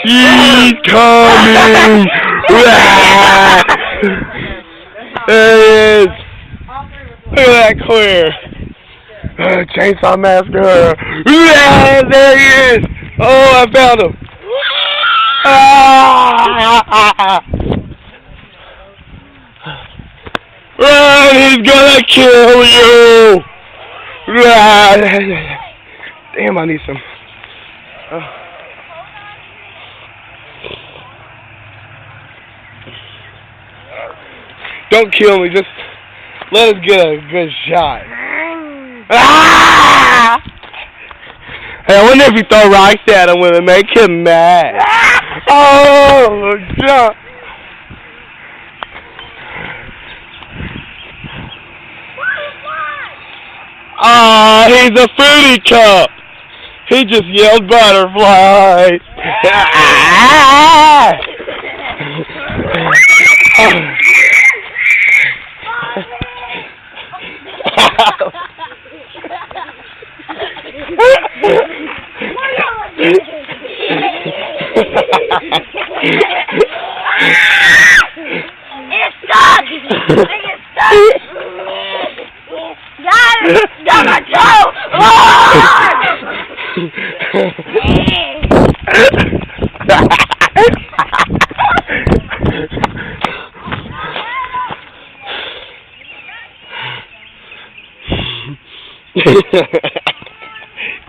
He's coming! There it is! Look at that clear! Chainsaw Massacre! There he is! Oh, I found him! Run! He's gonna kill you! Damn, I need some. Don't kill me, just let us get a good shot. Hey, I wonder if you throw rocks at him, will it make him mad? Oh, jump. Ah, he's a fruity cup. He just yelled butterflies. It's stuck! It's stuck! Number two!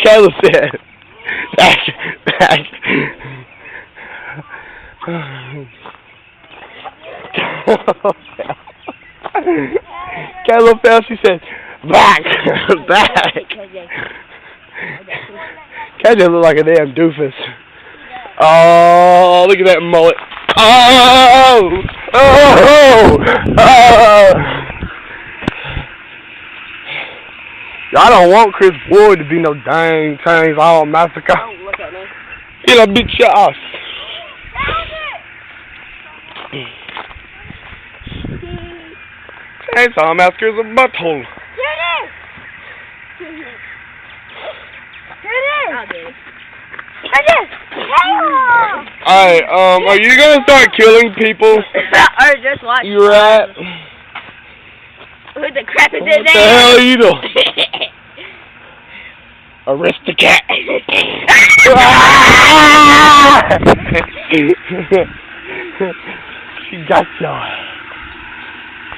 Caleb said, back. Caleb fell, she said, back. Caleb look like a damn doofus. Oh, look at that mullet. Oh. I don't want Chris Boyd to be no dang Chainsaw Massacre. Don't look at me. He'll beat your ass. Chainsaw Massacre is a butthole. Here it is. Alright, are you gonna start killing people? Or just watch. You rat. Who the crap is in What the there? hell are you doing? Arrest the cat. She got you.